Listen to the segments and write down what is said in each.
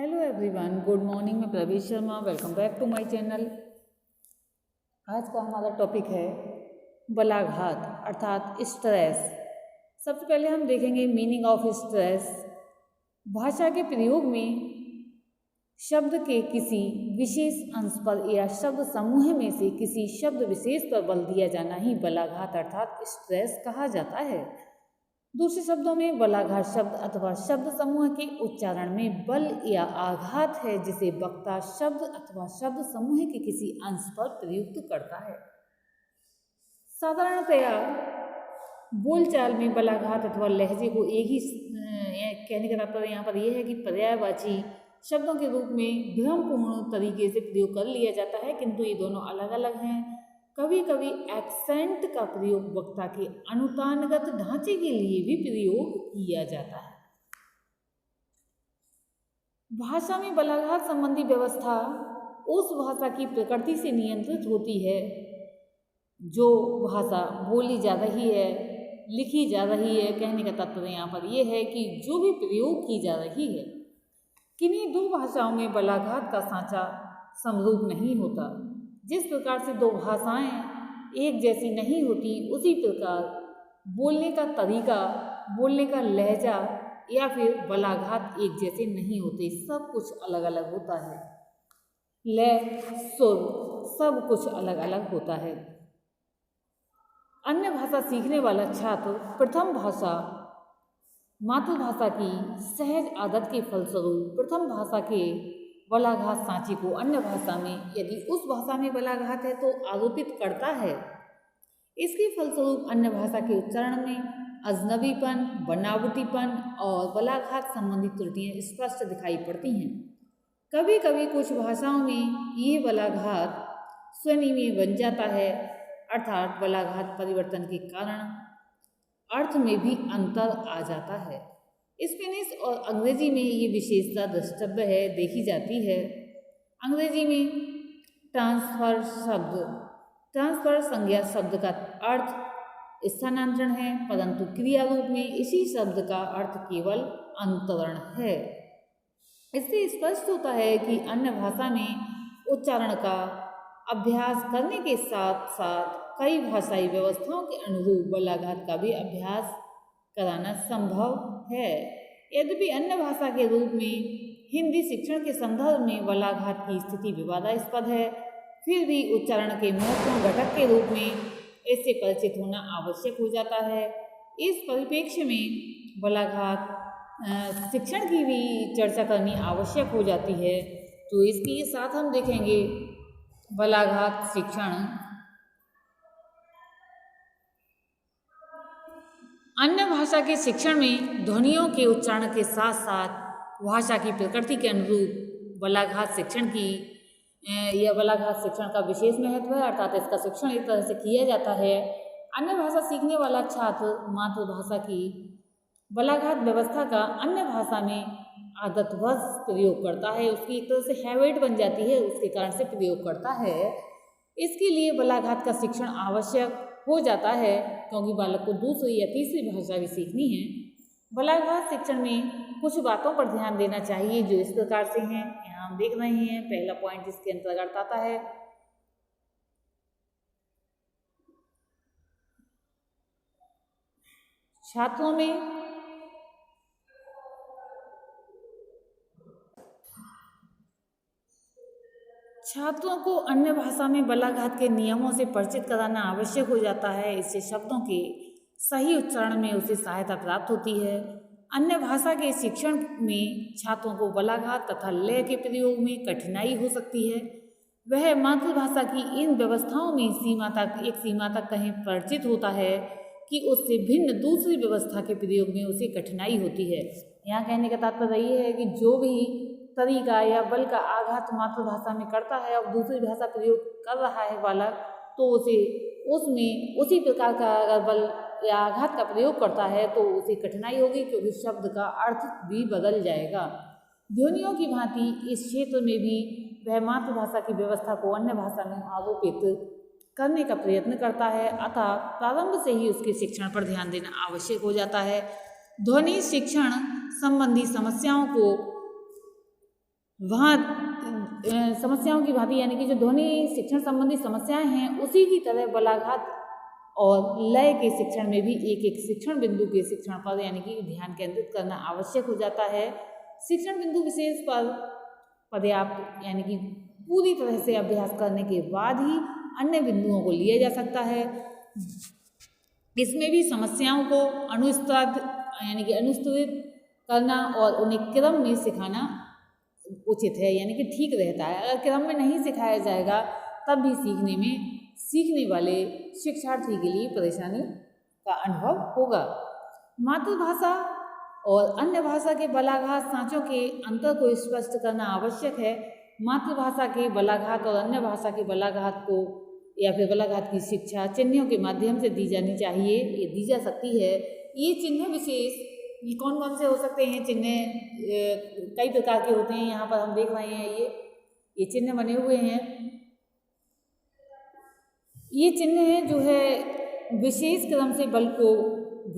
Hello everyone, good morning. मैं Pravish Sharma, welcome back to my channel. आज का हमारा टॉपिक है बलाघात अर्थात स्ट्रेस। सबसे पहले हम देखेंगे मीनिंग ऑफ स्ट्रेस। भाषा के प्रयोग में शब्द के किसी विशेष अंश पर या शब्द समूह में से किसी शब्द विशेष पर बल दिया जाना ही बलाघात अर्थात स्ट्रेस कहा जाता है। दूसरे शब्दों में बलाघात शब्द अथवा शब्द समूह के उच्चारण में बल या आघात है जिसे वक्ता शब्द अथवा शब्द समूह के किसी अंश पर प्रयुक्त करता है। साधारणतया बोलचाल में बलाघात अथवा लहजे को एक ही कहने का तात्पर्य यहाँ पर यह है कि पर्यायवाची शब्दों के रूप में भ्रमपूर्ण तरीके से प्रयोग कर लिया जाता है, किंतु ये दोनों अलग अलग हैं। कभी कभी एक्सेंट का प्रयोग वक्ता के अनुतानगत ढांचे के लिए भी प्रयोग किया जाता है। भाषा में बलाघात संबंधी व्यवस्था उस भाषा की प्रकृति से नियंत्रित होती है जो भाषा बोली जा रही है, लिखी जा रही है। कहने का तात्पर्य यहाँ पर यह है कि जो भी प्रयोग की जा रही है, किन्हीं दो भाषाओं में बलाघात का सांचा समरूप नहीं होता। जिस प्रकार से दो भाषाएं एक जैसी नहीं होती, उसी प्रकार बोलने का तरीका, बोलने का लहजा या फिर बलाघात एक जैसे नहीं होते। सब कुछ अलग अलग होता है। लय, सुर सब कुछ अलग अलग होता है। अन्य भाषा सीखने वाला छात्र प्रथम भाषा मातृभाषा की सहज आदत के फलस्वरूप प्रथम भाषा के बलाघात सांचे को अन्य भाषा में, यदि उस भाषा में बलाघात है तो आरोपित करता है। इसके फलस्वरूप अन्य भाषा के उच्चारण में अजनबीपन, बनावटीपन और बलाघात संबंधी त्रुटियां स्पष्ट दिखाई पड़ती हैं। कभी कभी कुछ भाषाओं में यह बलाघात स्वनि में बन जाता है, अर्थात बलाघात परिवर्तन के कारण अर्थ में भी अंतर आ जाता है। स्पेनिश और अंग्रेजी में ये विशेषता द्रष्टव्य है, देखी जाती है। अंग्रेजी में ट्रांसफर संज्ञा शब्द का अर्थ स्थानांतरण है, परंतु क्रिया रूप में इसी शब्द का अर्थ केवल अंतरण है। इससे स्पष्ट होता है कि अन्य भाषा में उच्चारण का अभ्यास करने के साथ साथ कई भाषाई व्यवस्थाओं के अनुरूप बलाघात का भी अभ्यास कराना संभव है। यद्यपि अन्य भाषा के रूप में हिंदी शिक्षण के संदर्भ में बलाघात की स्थिति विवादास्पद है, फिर भी उच्चारण के महत्वपूर्ण घटक के रूप में इससे परिचित होना आवश्यक हो जाता है। इस परिप्रेक्ष्य में बलाघात शिक्षण की भी चर्चा करनी आवश्यक हो जाती है। तो इसके साथ हम देखेंगे बलाघात शिक्षण। अन्य भाषा के शिक्षण में ध्वनियों के उच्चारण के साथ साथ भाषा की प्रकृति के अनुरूप बलाघात शिक्षण की यह बलाघात शिक्षण का विशेष महत्व है, अर्थात इसका शिक्षण एक तरह से किया जाता है। अन्य भाषा सीखने वाला छात्र मातृभाषा की बलाघात व्यवस्था का अन्य भाषा में आदतवश प्रयोग करता है, उसकी एक तरह से हैबिट बन जाती है, उसके कारण से प्रयोग करता है। इसके लिए बलाघात का शिक्षण आवश्यक हो जाता है, क्योंकि बालक को दूसरी या तीसरी भाषा भी सीखनी है। बलाघात शिक्षण में कुछ बातों पर ध्यान देना चाहिए जो इस प्रकार से हैं, यहाँ हम देख रहे हैं। पहला पॉइंट इसके अंतर्गत आता है छात्रों को अन्य भाषा में बलाघात के नियमों से परिचित कराना आवश्यक हो जाता है। इससे शब्दों के सही उच्चारण में उसे सहायता प्राप्त होती है। अन्य भाषा के शिक्षण में छात्रों को बलाघात तथा लय के प्रयोग में कठिनाई हो सकती है। वह मातृभाषा की इन व्यवस्थाओं में एक सीमा तक कहीं परिचित होता है कि उससे भिन्न दूसरी व्यवस्था के प्रयोग में उसे कठिनाई होती है। यहाँ कहने का तात्पर्य ये है कि जो भी तरीका या बल का आघात मातृभाषा में करता है और दूसरी भाषा प्रयोग कर रहा है बालक, तो उसे उसमें उसी प्रकार का अगर बल या आघात का प्रयोग करता है तो उसे कठिनाई होगी, क्योंकि शब्द का अर्थ भी बदल जाएगा। ध्वनियों की भांति इस क्षेत्र में भी वह मातृभाषा की व्यवस्था को अन्य भाषा में आरोपित करने का प्रयत्न करता है, अतः प्रारंभ से ही उसके शिक्षण पर ध्यान देना आवश्यक हो जाता है। ध्वनि शिक्षण संबंधी समस्याओं को वहाँ समस्याओं की भांति यानी कि जो ध्वनि शिक्षण संबंधी समस्याएं हैं उसी की तरह बलाघात और लय के शिक्षण में भी एक एक शिक्षण बिंदु के शिक्षण पर यानी कि ध्यान केंद्रित करना आवश्यक हो जाता है। शिक्षण बिंदु विशेष पर पर्याप्त यानी कि पूरी तरह से अभ्यास करने के बाद ही अन्य बिंदुओं को लिया जा सकता है। इसमें भी समस्याओं को अनुस्तुत यानी कि अनुस्तुत करना और उन्हें क्रम में सिखाना उचित है यानी कि ठीक रहता है। अगर क्रम में नहीं सिखाया जाएगा तब भी सीखने वाले शिक्षार्थी के लिए परेशानी का अनुभव होगा। मातृभाषा और अन्य भाषा के बलाघात सांचों के अंतर को स्पष्ट करना आवश्यक है। मातृभाषा के बलाघात और अन्य भाषा के बलाघात को या फिर बलाघात की शिक्षा चिन्हों के माध्यम से दी जानी चाहिए, ये दी जा सकती है। ये चिन्ह विशेष ये कौन कौन से हो सकते हैं? चिन्ह कई प्रकार के होते हैं। यहाँ पर हम देख रहे हैं ये चिन्ह बने हुए हैं। ये चिन्ह जो है विशेष क्रम से बल को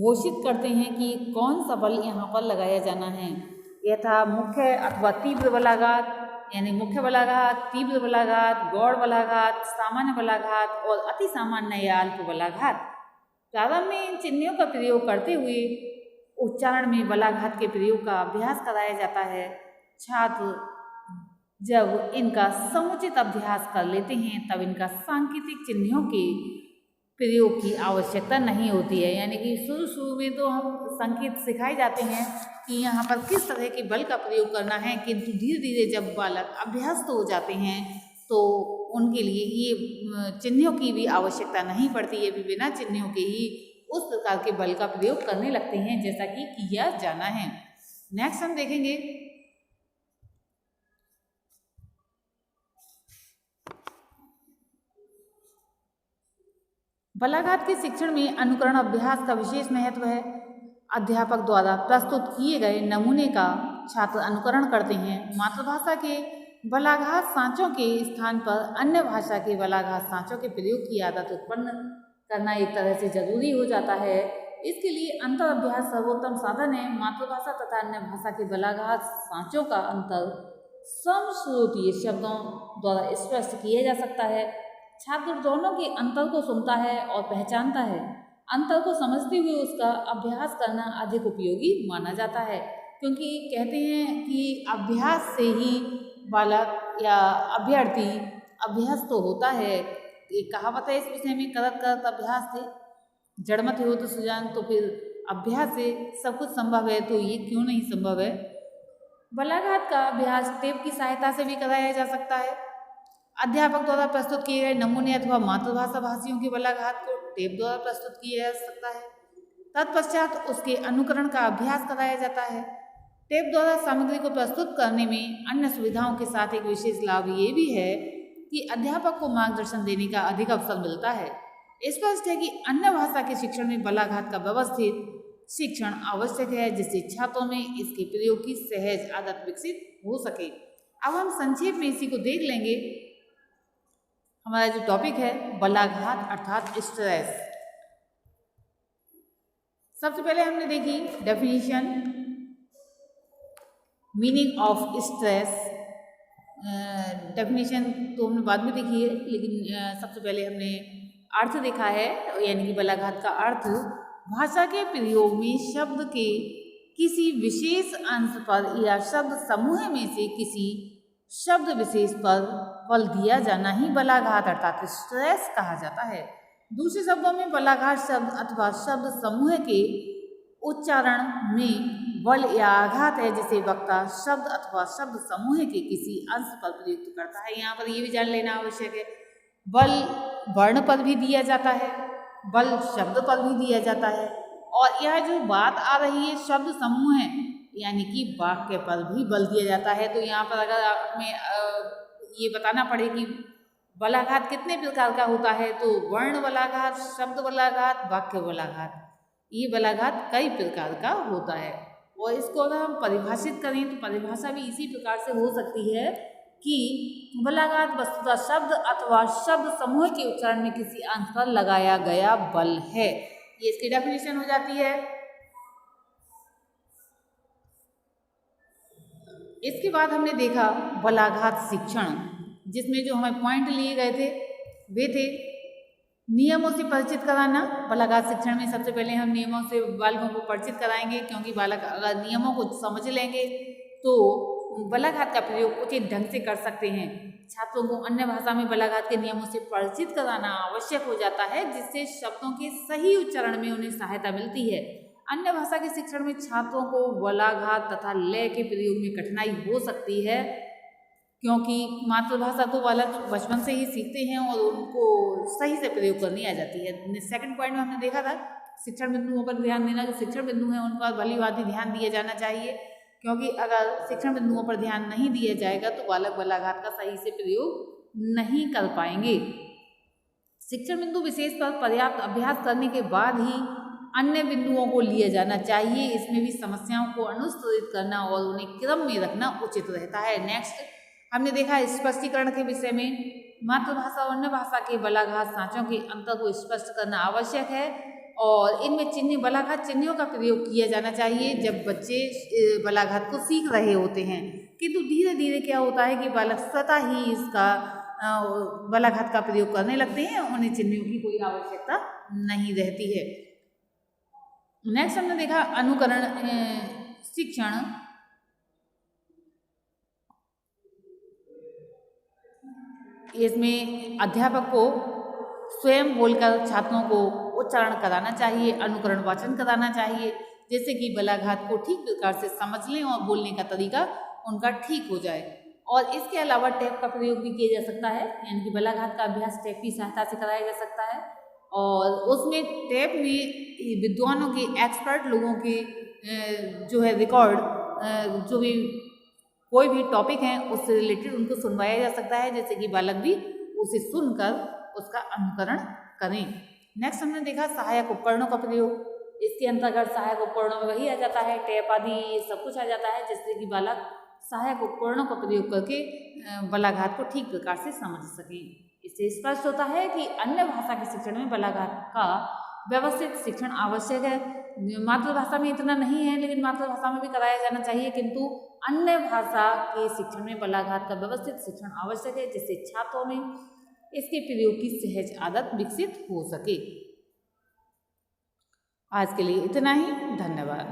घोषित करते हैं कि कौन सा बल यहाँ पर लगाया जाना है। यथा मुख्य अथवा तीव्र बलाघात यानी मुख्य बलाघात, तीव्र बलाघात, गौड़ बलाघात, सामान्य बलाघात और अति सामान्य या अल्प बलाघात। प्रारंभ में इन चिन्हों का प्रयोग करते हुए उच्चारण में बलाघात के प्रयोग का अभ्यास कराया जाता है। छात्र जब इनका समुचित अभ्यास कर लेते हैं तब इनका सांकेतिक चिन्हों के प्रयोग की आवश्यकता नहीं होती है। यानी कि शुरू में तो हम संकेत सिखाए जाते हैं कि यहाँ पर किस तरह के बल का प्रयोग करना है, किंतु धीरे धीरे जब बालक अभ्यस्त हो जाते हैं तो उनके लिए ये चिन्हों की भी आवश्यकता नहीं पड़ती है। भी बिना चिन्हों के ही उस प्रकार के बल का प्रयोग करने लगते हैं जैसा कि किया जाना है। नेक्स्ट हम देखेंगे बलाघात के शिक्षण में अनुकरण अभ्यास का विशेष महत्व है। अध्यापक द्वारा प्रस्तुत किए गए नमूने का छात्र अनुकरण करते हैं। मातृभाषा के बलाघात सांचों के स्थान पर अन्य भाषा के बलाघात सांचों के प्रयोग की आदत उत्पन्न करना एक तरह से जरूरी हो जाता है। इसके लिए अंतर अभ्यास सर्वोत्तम साधन है। मातृभाषा तथा अन्य भाषा के बलाघात सांचों का अंतर समश्रुतीय शब्दों द्वारा स्पष्ट किया जा सकता है। छात्र दोनों के अंतर को सुनता है और पहचानता है। अंतर को समझते हुए उसका अभ्यास करना अधिक उपयोगी माना जाता है, क्योंकि कहते हैं कि अभ्यास से ही बालक या अभ्यर्थी अभ्यास तो होता है। एक कहावत है इस विषय में, करत करत अभ्यास थे जड़मत हो तो सुजान। तो फिर अभ्यास से सब कुछ संभव है, तो ये क्यों नहीं संभव है। बलाघात का अभ्यास टेप की सहायता से भी कराया जा सकता है। अध्यापक द्वारा प्रस्तुत किए गए नमूने अथवा मातृभाषा भाषियों के बलाघात को टेप द्वारा प्रस्तुत किया जा सकता है। तत्पश्चात उसके अनुकरण का अभ्यास कराया जाता है। टेप द्वारा सामग्री को प्रस्तुत करने में अन्य सुविधाओं के साथ एक विशेष लाभ ये भी है कि अध्यापक को मार्गदर्शन देने का अधिक अवसर मिलता है। स्पष्ट है कि अन्य भाषा के शिक्षण में बलाघात का व्यवस्थित शिक्षण आवश्यक है, जिससे छात्रों में इसके प्रयोग की सहज आदत विकसित हो सके। अब हम संक्षेप में इसी को देख लेंगे। हमारा जो टॉपिक है बलाघात अर्थात स्ट्रेस। सबसे पहले हमने देखी definition, meaning of stress. Definition तो हमने बाद में देखी है, लेकिन सबसे पहले हमने अर्थ देखा है। यानी कि बलाघात का अर्थ भाषा के प्रयोग में शब्द के किसी विशेष अंश पर या शब्द समूह में से किसी शब्द विशेष पर बल दिया जाना ही बलाघात अर्थात स्ट्रेस कहा जाता है। दूसरे शब्दों में बलाघात शब्द अथवा शब्द समूह के उच्चारण में बल या आघात है, जिसे वक्ता शब्द अथवा शब्द समूह के किसी अंश पर प्रयुक्त करता है। यहाँ पर ये भी जान लेना आवश्यक है, बल वर्ण पर भी दिया जाता है, बल शब्द पर भी दिया जाता है, और यह जो बात आ रही है शब्द समूह है यानी कि वाक्य पर भी बल दिया जाता है। तो यहाँ पर अगर हमें ये बताना पड़े कि बलाघात कितने प्रकार का होता है, तो वर्ण बलाघात, शब्द बलाघात, वाक्य बलाघात, ये बलाघात कई प्रकार का होता है। और इसको अगर हम परिभाषित करें तो परिभाषा भी इसी प्रकार से हो सकती है कि बलाघात वस्तुतः शब्द अथवा शब्द समूह के उच्चारण में किसी अंश पर लगाया गया बल है। ये इसकी डेफिनेशन हो जाती है। इसके बाद हमने देखा बलाघात शिक्षण, जिसमें जो हमें पॉइंट लिए गए थे वे थे नियमों से परिचित कराना। बलाघात शिक्षण में सबसे पहले हम नियमों से बालकों को परिचित कराएंगे, क्योंकि बालक अगर नियमों को समझ लेंगे तो बलाघात का प्रयोग उचित ढंग से कर सकते हैं। छात्रों को अन्य भाषा में बलाघात के नियमों से परिचित कराना आवश्यक हो जाता है, जिससे शब्दों के सही उच्चारण में उन्हें सहायता मिलती है। अन्य भाषा के शिक्षण में छात्रों को बलाघात तथा लय के प्रयोग में कठिनाई हो सकती है, क्योंकि मातृभाषा तो बालक बचपन से ही सीखते हैं और उनको सही से प्रयोग करनी आ जाती है। सेकंड पॉइंट में हमने देखा था शिक्षण बिंदुओं पर ध्यान देना। जो शिक्षण बिंदु हैं उन पर भली भांति ध्यान दिया जाना चाहिए, क्योंकि अगर शिक्षण बिंदुओं पर ध्यान नहीं दिया जाएगा तो बालक बलाघात का सही से प्रयोग नहीं कर पाएंगे। शिक्षण बिंदु विशेष पर पर्याप्त अभ्यास करने के बाद ही अन्य बिंदुओं को लिया जाना चाहिए। इसमें भी समस्याओं को अनुस्तरित करना और उन्हें क्रम में रखना उचित रहता है। नेक्स्ट हमने देखा स्पष्टीकरण के विषय में। मातृभाषा और अन्य भाषा के बलाघात सांचों के अंतर को स्पष्ट करना आवश्यक है, और इनमें चिन्ह बलाघात चिन्हों का प्रयोग किया जाना चाहिए जब बच्चे बलाघात को सीख रहे होते हैं। किंतु धीरे धीरे क्या होता है कि बालक स्वतः ही इसका बलाघात का प्रयोग करने लगते हैं, उन्हें चिन्हों की कोई आवश्यकता नहीं रहती है। नेक्स्ट हमने देखा अनुकरण शिक्षण। इसमें अध्यापक को स्वयं बोलकर छात्रों को उच्चारण कराना चाहिए, अनुकरण वाचन कराना चाहिए, जैसे कि बलाघात को ठीक प्रकार से समझ लें और बोलने का तरीका उनका ठीक हो जाए। और इसके अलावा टैप का प्रयोग भी किया जा सकता है, यानी कि बलाघात का अभ्यास टैप की सहायता से कराया जा सकता है। और उसमें टैप में विद्वानों के, एक्सपर्ट लोगों के जो है रिकॉर्ड, जो भी कोई भी टॉपिक है उससे रिलेटेड उनको सुनवाया जा सकता है, जैसे कि बालक भी उसे सुनकर उसका अनुकरण करें। नेक्स्ट हमने देखा सहायक उपकरणों का प्रयोग। इसके अंतर्गत सहायक उपकरणों में वही आ जाता है, टैप आदि सब कुछ आ जाता है, जिससे कि बालक सहायक उपकरणों का प्रयोग करके बलाघात को ठीक प्रकार से समझ सकें। इससे स्पष्ट होता है कि अन्य भाषा के शिक्षण में बलाघात का व्यवस्थित शिक्षण आवश्यक है। मातृभाषा में इतना नहीं है, लेकिन मातृभाषा में भी कराया जाना चाहिए, किंतु अन्य भाषा के शिक्षण में बलाघात का व्यवस्थित शिक्षण आवश्यक है, जिससे छात्रों में इसके प्रयोग की सहज आदत विकसित हो सके। आज के लिए इतना ही। धन्यवाद।